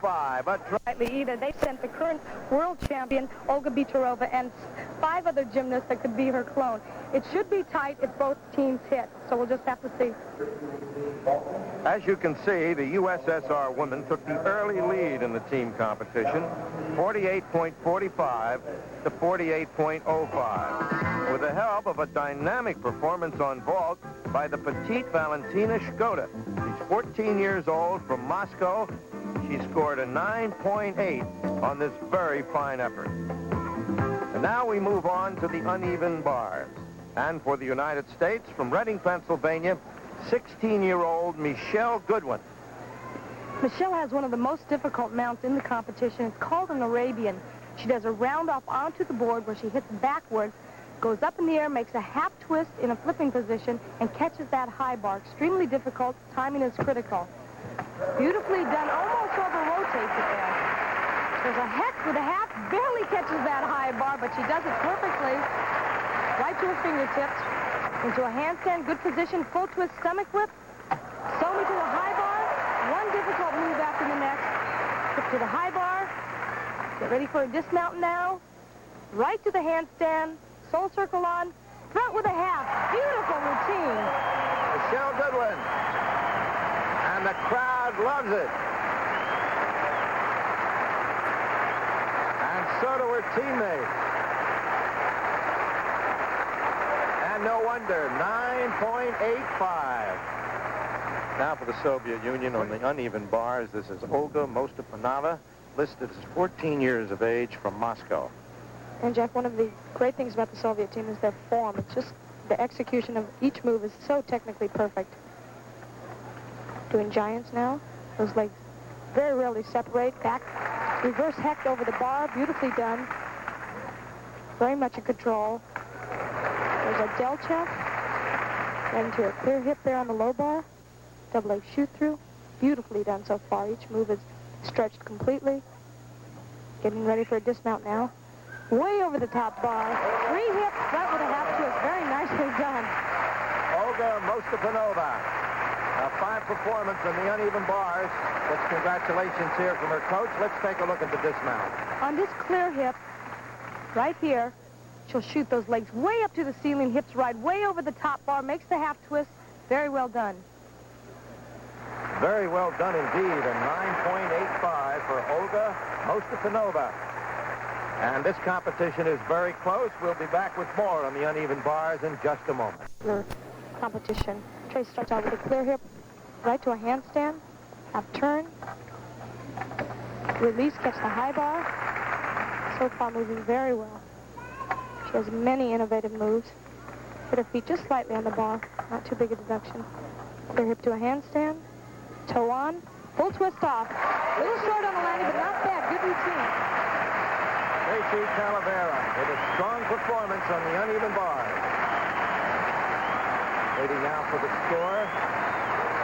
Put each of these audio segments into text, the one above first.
105. Either they sent the current world champion, Olga Bicharova, and 5 other gymnasts that could be her clone. It should be tight if both teams hit, so we'll just have to see. As you can see, the USSR women took the early lead in the team competition, 48.45 to 48.05, with the help of a dynamic performance on vault by the petite Valentina Shkoda. She's 14 years old from Moscow. She scored a 9.8 on this very fine effort. And now we move on to the uneven bars. And for the United States, from Reading, Pennsylvania, 16-year-old Michelle Goodwin. Michelle has one of the most difficult mounts in the competition. It's called an Arabian. She does a round off onto the board where she hits backwards, goes up in the air, makes a half twist in a flipping position, and catches that high bar. Extremely difficult. Timing is critical. Beautifully done. Almost over-rotates it there. There's a hex with a half. Barely catches that high bar, but she does it perfectly. Right to her fingertips. Into a handstand. Good position. Full twist stomach whip. Somi to the high bar. One difficult move after the next. Hip to the high bar. Get ready for a dismount now. Right to the handstand. Soul circle on. Front with a half. Beautiful routine. Michelle Goodwin. And the crowd loves it. And so do her teammates. And no wonder, 9.85. Now for the Soviet Union on the uneven bars, this is Olga Mostapanova, listed as 14 years of age from Moscow. And Jeff, one of the great things about the Soviet team is their form. It's just the execution of each move is so technically perfect. Doing giants now. Those legs very rarely separate. Back, reverse hecht over the bar. Beautifully done. Very much in control. There's a del check. Right into a clear hip there on the low bar. Double leg shoot through. Beautifully done so far. Each move is stretched completely. Getting ready for a dismount now. Way over the top bar. 3 hips, front with a half twist. Very nicely done. Olga Mostapanova. A fine performance on the uneven bars. With congratulations here from her coach. Let's take a look at the dismount. On this clear hip, right here, she'll shoot those legs way up to the ceiling. Hips ride way over the top bar. Makes the half twist. Very well done. Very well done indeed. A 9.85 for Olga Mostapanova. And this competition is very close. We'll be back with more on the uneven bars in just a moment. Competition. Trace starts out with a clear hip, right to a handstand, half turn, release, catch the high bar. So far moving very well. She has many innovative moves. Hit her feet just slightly on the bar, not too big a deduction. Clear hip to a handstand, toe on, full twist off. A little short on the landing, but not bad. Good routine. Tracy Calavera with a strong performance on the uneven bars. Waiting now for the score.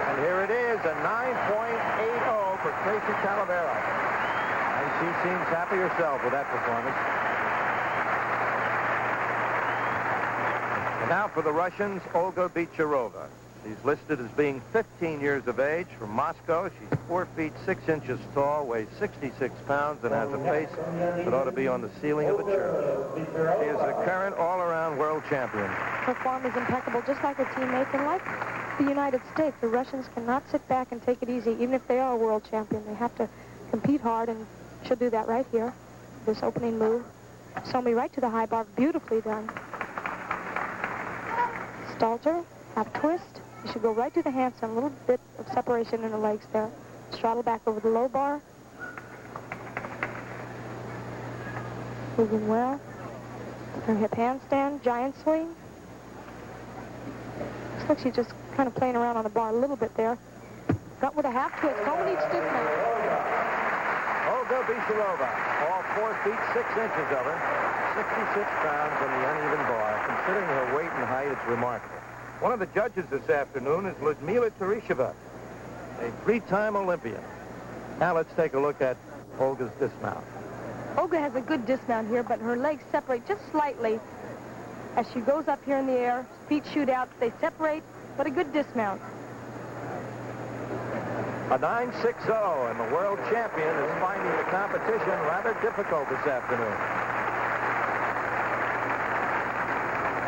And here it is, a 9.80 for Tracy Calavera. And she seems happy herself with that performance. And now for the Russians, Olga Bicharova. She's listed as being 15 years of age from Moscow. She's 4 feet 6 inches tall, weighs 66 pounds, and has a face that ought to be on the ceiling of a church. She is the current all-around world champion. Her form is impeccable, just like her teammates. And like the United States, the Russians cannot sit back and take it easy, even if they are a world champion. They have to compete hard, and she'll do that right here. This opening move. Somi right to the high bar, beautifully done. Stalter, half twist. You should go right to the handstand, a little bit of separation in the legs there. Straddle back over the low bar. Moving well. Her hip handstand, giant swing. Looks like she's just kind of playing around on the bar a little bit there. Got with a half twist. Someone each dismount. Olga Bicharova, all 4 feet 6 inches of her, 66 pounds on the uneven bar. Considering her weight and height, it's remarkable. One of the judges this afternoon is Ludmila Teresheva, a 3-time Olympian. Now let's take a look at Olga's dismount. Olga has a good dismount here, but her legs separate just slightly as she goes up here in the air. Feet shoot out. They separate, but a good dismount. A 9.60, and the world champion is finding the competition rather difficult this afternoon.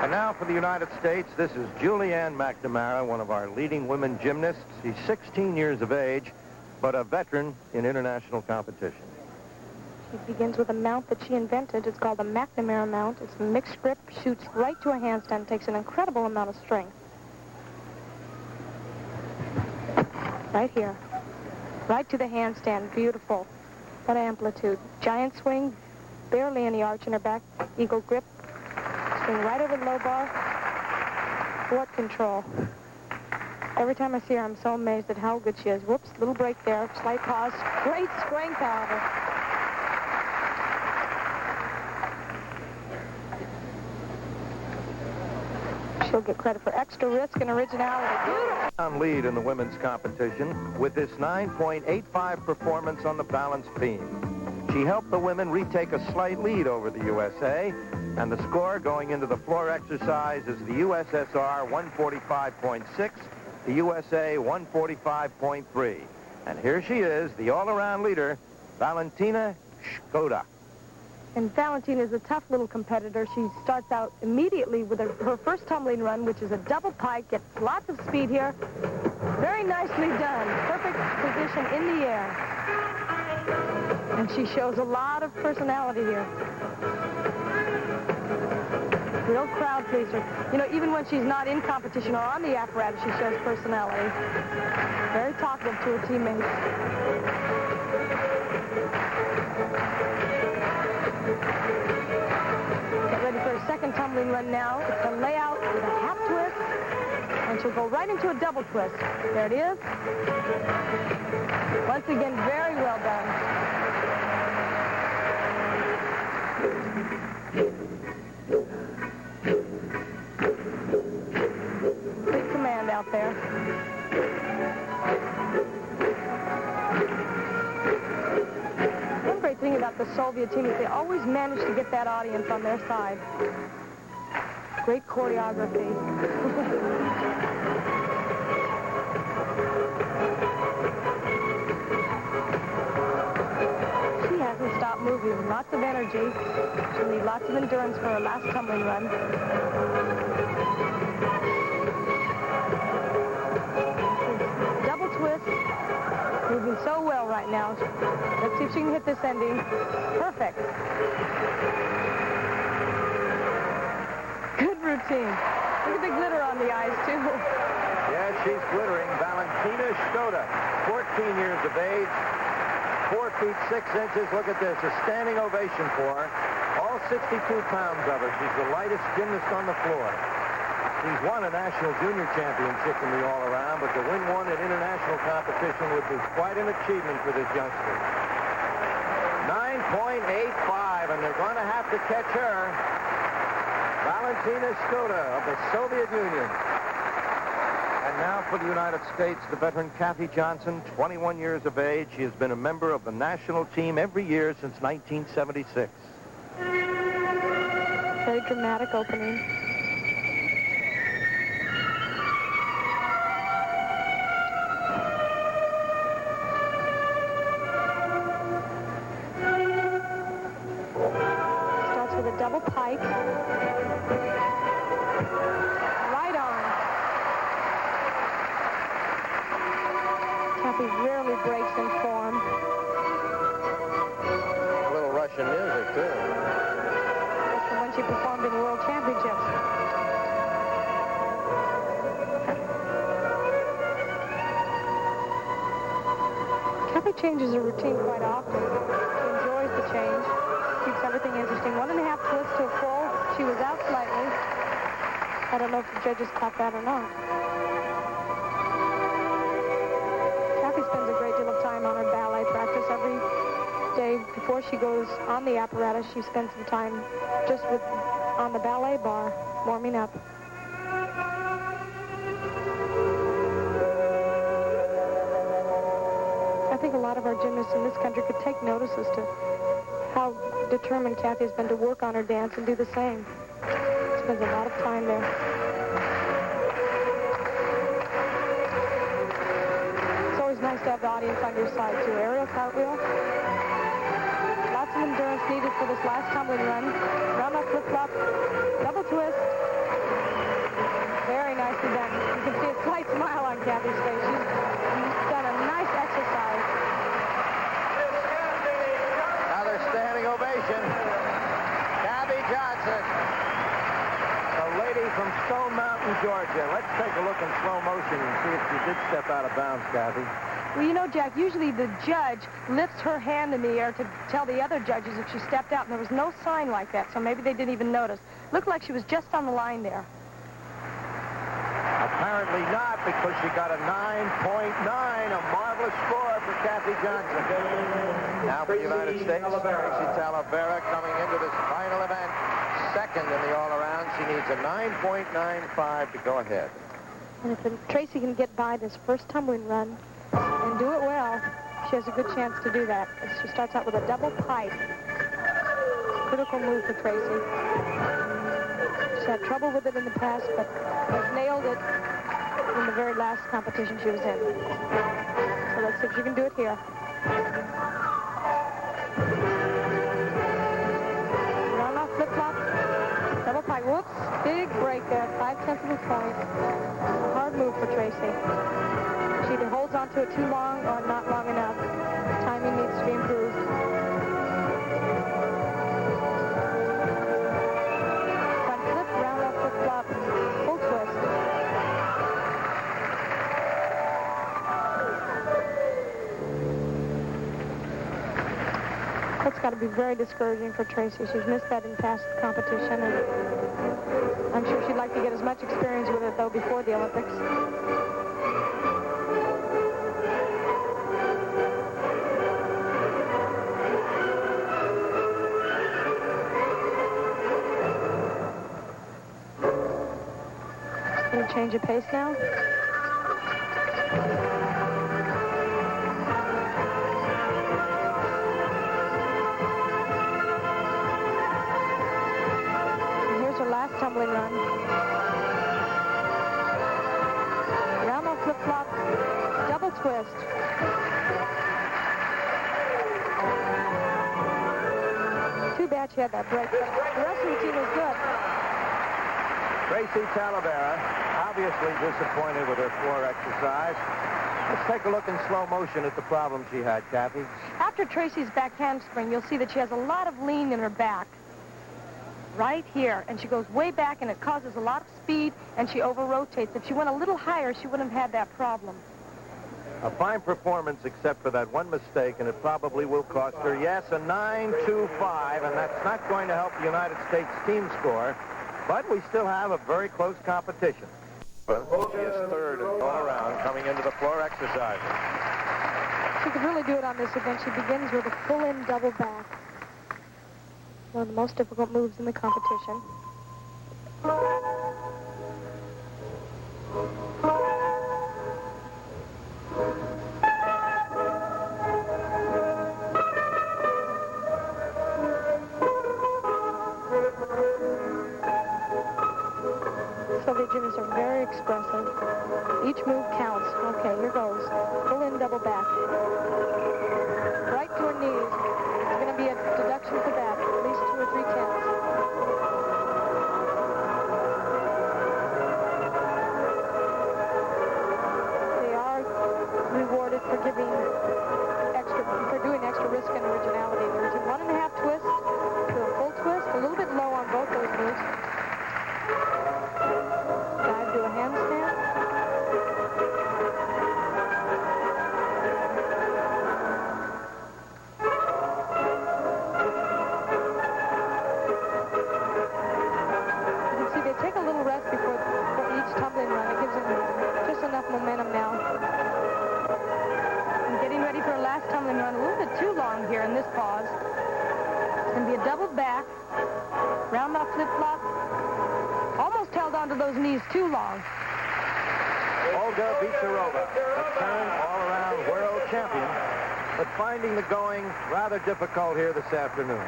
And now for the United States, this is Julianne McNamara, one of our leading women gymnasts. She's 16 years of age, but a veteran in international competition. She begins with a mount that she invented. It's called the McNamara mount. It's a mixed grip, shoots right to a handstand, takes an incredible amount of strength. Right here. Right to the handstand. Beautiful. What amplitude. Giant swing, barely any arch in her back. Eagle grip. Swing right over the low bar. What control. Every time I see her, I'm so amazed at how good she is. Whoops, little break there. Slight pause. Great strength, however. She'll get credit for extra risk and originality. Beautiful. Lead in the women's competition with this 9.85 performance on the balance beam. She helped the women retake a slight lead over the USA, and the score going into the floor exercise is the USSR 145.6, the USA 145.3. And here she is, the all-around leader, Valentina Shkoda. And Valentina is a tough little competitor. She starts out immediately with her first tumbling run, which is a double pike, gets lots of speed here. Very nicely done. Perfect position in the air. And she shows a lot of personality here. Real crowd pleaser. You know, even when she's not in competition or on the apparatus, she shows personality. Very talkative to her teammates. Get ready for a second tumbling run now. It's a layout with a half twist, and she'll go right into a double twist. There it is. Once again, very well done. Big command out there. One great thing about the Soviet team is they always manage to get that audience on their side. Great choreography. She hasn't stopped moving. Lots of energy. She'll need lots of endurance for her last tumbling run. Double twist. Moving so well right now. Let's see if she can hit this ending. Perfect. Good routine. Look at the glitter on the eyes, too. Yeah, she's glittering. Valentina Shkoda, 14 years of age, 4 feet 6 inches. Look at this, a standing ovation for her. All 62 pounds of her. She's the lightest gymnast on the floor. She's won a national junior championship in the all-around, but to win one in international competition would be quite an achievement for this youngster. 9.85, and they're going to have to catch her. Valentina Shkoda of the Soviet Union. And now for the United States, the veteran Kathy Johnson, 21 years of age. She has been a member of the national team every year since 1976. Very dramatic opening. Starts with a double pike. Right on. Kathy rarely breaks in form. A little Russian music, too. That's from when she performed in the World Championships. Kathy changes her routine quite often. She enjoys the change. Keeps everything interesting. 1.5 twists to a full. She was out slightly. I don't know if the judges caught that or not. Kathy spends a great deal of time on her ballet practice. Every day before she goes on the apparatus, she spends some time just on the ballet bar, warming up. I think a lot of our gymnasts in this country could take notice as to how determined Kathy has been to work on her dance and do the same. Spends a lot of time there. It's always nice to have the audience on your side, too. Aerial cartwheel. Lots of endurance needed for this last tumbling run. Round off flip-flop. Double twist. Very nicely done. You can see a slight smile on Kathy's face. She's done a nice exercise. Another standing ovation. Kathy Johnson, a lady from Stone Mountain, Georgia. Let's take a look in slow motion and see if she did step out of bounds, Kathy. Well, you know, Jack, usually the judge lifts her hand in the air to tell the other judges if she stepped out, and there was no sign like that, so maybe they didn't even notice. Looked like she was just on the line there. Apparently not, because she got a 9.9, a marvelous score for Kathy Johnson. Now for the United States, Tracy Talavera coming into this final event, second in the all-around. She needs a 9.95 to go ahead. And if Tracy can get by this first tumbling run and do it well, she has a good chance to do that. She starts out with a double pipe. Critical move for Tracy. She's had trouble with it in the past, but has nailed it in the very last competition she was in. So let's see if she can do it here. Round off flip-flop. Double pipe. Whoops. Big break there. 5/10 of a point. A hard move for Tracy. She either holds onto it too long or not long enough. Timing needs to be improved. Front flip, round off flip-flop, full twist. That's got to be very discouraging for Tracy. She's missed that in past competition, and I'm sure she'd like to get as much experience with it, though, before the Olympics. Going to change of pace now. And here's her last tumbling run. Round off flip-flop, double twist. Too bad she had that break, but the rest of the team was good. Tracy Talavera, obviously disappointed with her floor exercise. Let's take a look in slow motion at the problem she had, Kathy. After Tracy's back handspring, you'll see that she has a lot of lean in her back. Right here. And she goes way back, and it causes a lot of speed, and she over-rotates. If she went a little higher, she wouldn't have had that problem. A fine performance, except for that one mistake, and it probably will cost her, yes, a 9.25, and that's not going to help the United States team score. But we still have a very close competition. She is third and all around coming into the floor exercise. She could really do it on this event. She begins with a full-in double back. One of the most difficult moves in the competition. Soviet gymnasts are very expressive. Each move counts. Okay, here goes. Full in, double back. Right to her knees. There's going to be a deduction for that, at least 2 or 3 counts. They are rewarded for doing extra risk and originality. There's a 1.5 twist to a full twist, a little bit low on both those moves. Dive to a handstand. You can see they take a little rest before each tumbling run. It gives them just enough momentum now. And getting ready for a last tumbling run. A little bit too long here in this pause. It's going to be a double back. Round off flip-flop. Almost held onto those knees too long. Olga Vicharova, a turn all-around world champion, but finding the going rather difficult here this afternoon.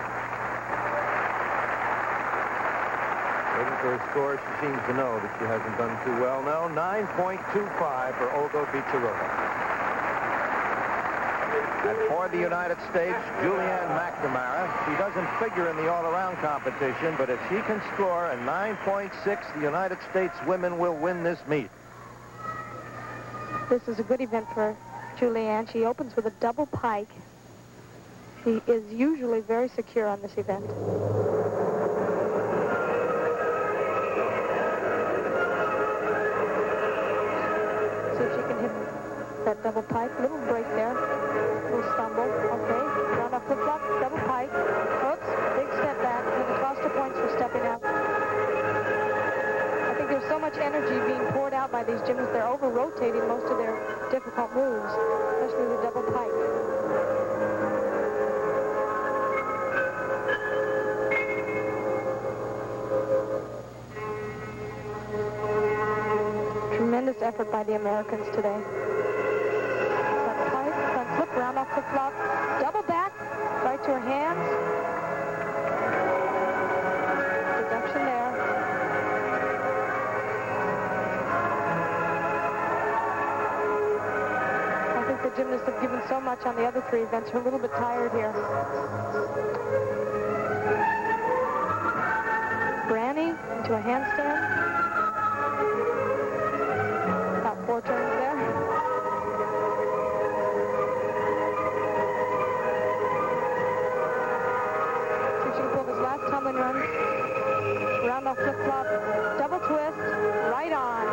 Looking for her score, she seems to know that she hasn't done too well. No, 9.25 for Olga Vicharova. And for the United States, Julianne McNamara. She doesn't figure in the all-around competition, but if she can score a 9.6, the United States women will win this meet. This is a good event for Julianne. She opens with a double pike. She is usually very secure on this event. See if she can hit that double pike. Little break there. Little stumble. Okay. Round off flip-flop. Double pike. Oops. Big step back. And the cost of points for stepping out. I think there's so much energy being poured out by these gymnasts. They're over-rotating most of their difficult moves, especially the double pike. Tremendous effort by the Americans today. Front pike, front flip, round off flip-flop, double back, right to her hands. Deduction there. I think the gymnasts have given so much on the other three events. They're a little bit tired here. Granny into a handstand. About 4 turns there. See if she can pull this last tumbling run. Round off flip-flop, double twist, right on.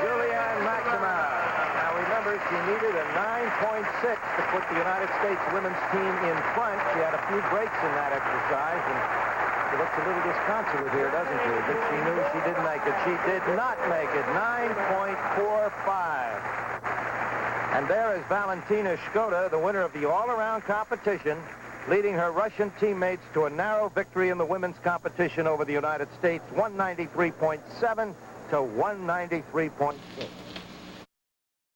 Julianne McNamara. Now remember, she needed a 9.6 to put the United States women's team in front. She had a few breaks in that exercise, and she looks a little disconsolate here, doesn't she? But she knew she didn't make it. She did not make it. 9.45. And there is Valentina Shkoda, the winner of the all-around competition, leading her Russian teammates to a narrow victory in the women's competition over the United States, 193.7 to 193.6.